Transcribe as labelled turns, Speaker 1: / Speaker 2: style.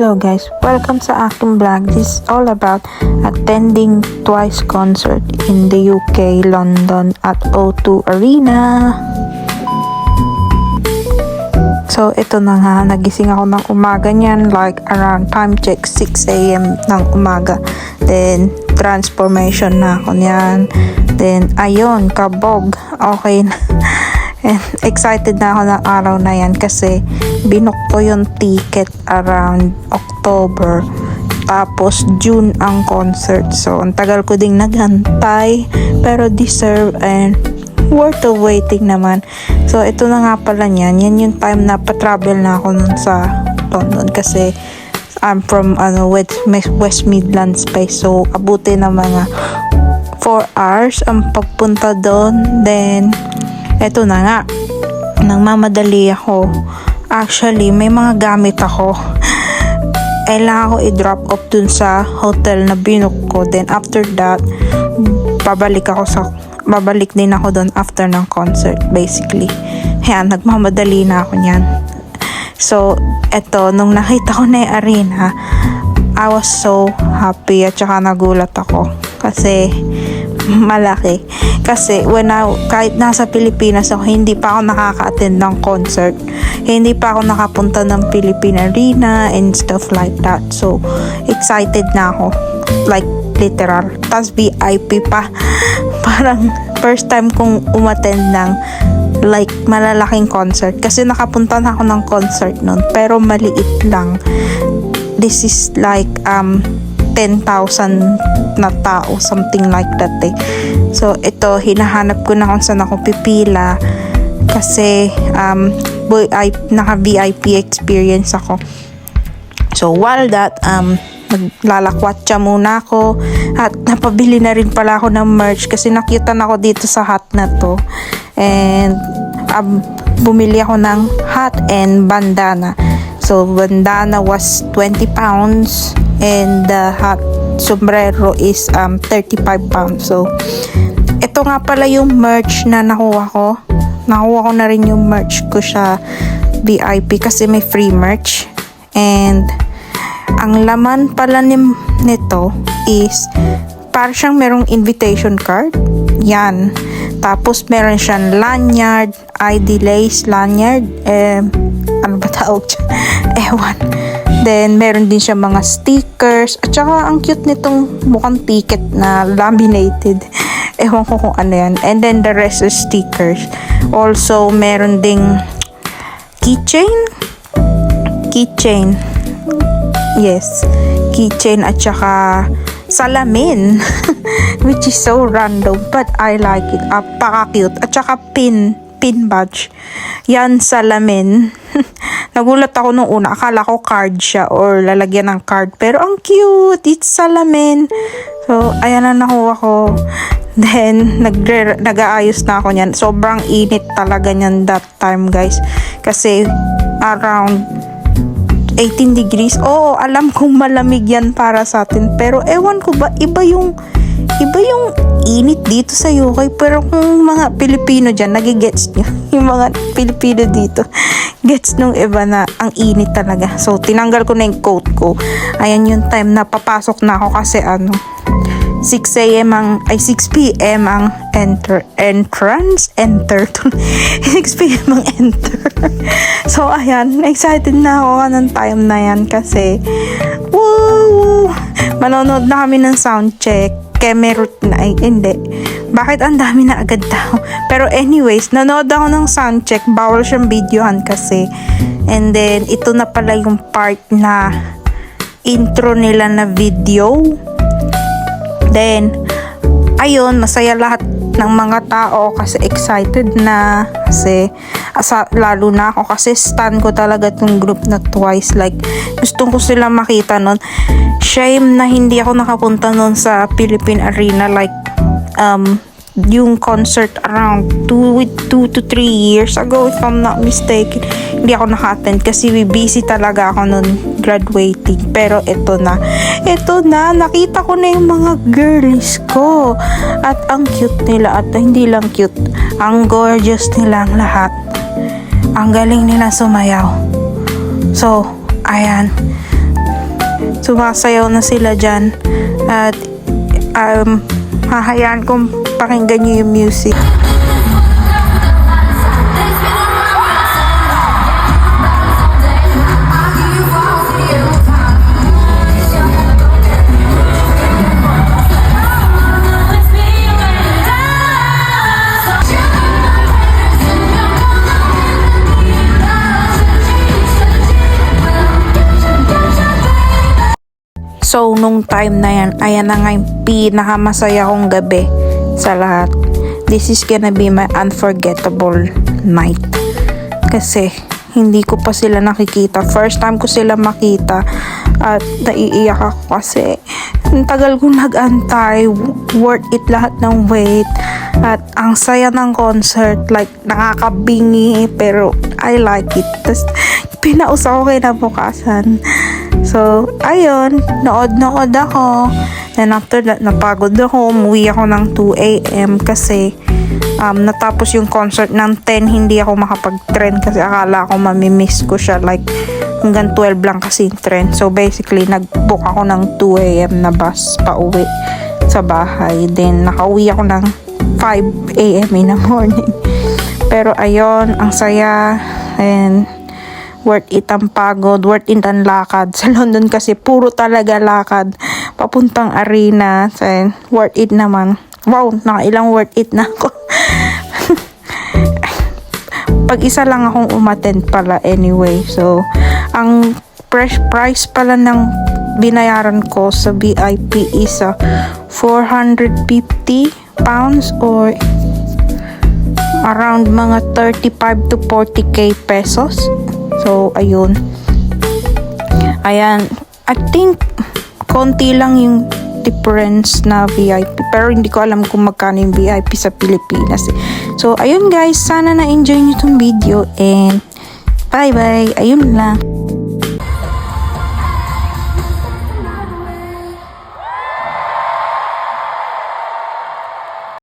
Speaker 1: Hello guys, welcome sa aking vlog. This is all about attending Twice concert in the UK, London at O2 Arena. So ito na nga, nagising ako ng umaga niyan, like around time check 6 AM ng umaga. Then transformation na ako niyan. Then ayun, kabog, okay na. And excited na ako ng araw na yan kasi binook ko yung ticket around October. Tapos June ang concert. So ang tagal ko ding naghantay pero deserve and worth of waiting naman. So ito na nga pala niyan. Yan yung time na pa-travel na ako nun sa London kasi I'm from West Midlands pa. So abuti na mga 4 hours ang pagpunta doon. Then eto na nga, nagmamadali ako. Actually, may mga gamit ako. Kailangan ko i-drop off dun sa hotel na binook ko. Then after that, babalik din ako dun after ng concert, basically. Ayan, nagmamadali na ako niyan. So, eto, nung nakita ko na yung arena, I was so happy at saka nagulat ako. Kasi malaki. Kasi kahit nasa Pilipinas ako, hindi pa ako nakaka-attend ng concert. Hindi pa ako nakapunta ng Philippine Arena and stuff like that. So, excited na ako. Like, literal. Tapos VIP pa. Parang first time kong umattend ng like malalaking concert. Kasi nakapunta na ako ng concert nun. Pero maliit lang. This is like 10,000 na tao, something like that eh. So ito, hinahanap ko na kung saan ako pipila kasi naka VIP experience ako. So while that naglalakwatsa muna ako at napabili na rin pala ako ng merch kasi nakyutan ako dito sa hat na to. And bumili ako ng hat and bandana. So bandana was 20 pounds and the hat sombrero is 35 pounds. So ito nga pala yung merch na nakuha ko. Nakuha ko na rin yung merch ko sa VIP kasi may free merch. And ang laman pala nito is parang siyang merong invitation card. Yan. Tapos meron siyang lanyard, ID lace lanyard. Ano ba tawag dyan? Ewan. Then, meron din siya mga stickers. At saka, ang cute nitong mukhang ticket na laminated. Ewan ko kung ano yan. And then, the rest is stickers. Also, meron ding keychain. Keychain. Yes. Keychain at saka salamin. Which is so random. But I like it. Paka-cute. At saka pin badge. Yan, salamin. Nagulat ako nung una. Akala ko card siya or lalagyan ng card. Pero ang cute. It's salamin. So, ayan na nakuha ko. Then, nag-aayos na ako niyan. Sobrang init talaga niyan that time, guys. Kasi, around 18 degrees. Oo, alam kong malamig yan para sa atin. Pero, ewan ko ba, iba yung init dito sa UK. Pero kung mga Pilipino dyan, nagigets nyo. Yung mga Pilipino dito, gets nung iba na ang init talaga. So, tinanggal ko na yung coat ko. Ayan yung time na papasok na ako kasi 6 p.m. ang entrance. 6 p.m. ang enter. So, ayan. Excited na ako ng time na yan kasi woo! Manonood na kami ng sound check. Kemerut na hindi. Bakit ang dami na agad daw? Pero anyways, nanood ako ng sound check. Bawal siyang videohan kasi. And then, ito na pala yung part na intro nila na video. Then, ayun, masaya lahat ng mga tao kasi excited na. Kasi, lalo na ako kasi stan ko talaga itong group na Twice. Like, gusto ko sila makita nun. Shame na hindi ako nakapunta nun sa Philippine Arena. Like, yung concert around 2 to 3 years ago, if I'm not mistaken. Hindi ako naka-attend kasi busy talaga ako nun graduating. Pero ito na, nakita ko na yung mga girlies ko. At ang cute nila, at hindi lang cute, ang gorgeous nilang lahat. Ang galing nila sumayaw. So, ayan. sumasayaw na sila dyan. At hahayaan kong pakinggan nyo yung music. So, nung time na yan, ayan na nga yung pinakamasaya kong gabi sa lahat. This is gonna be my unforgettable night. Kasi, hindi ko pa sila nakikita. First time ko sila makita. At naiiyak ako kasi ang tagal kong nag-antay. Worth it lahat ng wait. At ang saya ng concert. Like, nakakabingi. Pero, I like it. Tapos, pinaus ako kinabukasan. So, ayun, nood ako. Then after that, napagod ako. Umuwi ako ng 2 a.m. kasi natapos yung concert ng 10. Hindi ako makapag-trend kasi akala ko mamimiss ko siya. Like, hanggang 12 lang kasi yung trend. So, basically, nag-book ako ng 2 a.m. na bus pa uwi sa bahay. Then, nakauwi ako ng 5 a.m. in the morning. Pero, ayun, ang saya. And worth it ang pagod, worth it ang lakad. Sa London kasi puro talaga lakad papuntang arena. So, worth it naman. Wow, nakailang worth it na ako. Pag isa lang akong umattend pala anyway. So, ang price pala ng binayaran ko sa VIP is 450 pounds or around mga 35 to 40k pesos. So, ayun. Ayan. I think, konti lang yung difference na VIP. Pero hindi ko alam kung magkano yung VIP sa Pilipinas. So, ayun guys. Sana na-enjoy nyo itong video. And, bye-bye. Ayun lang.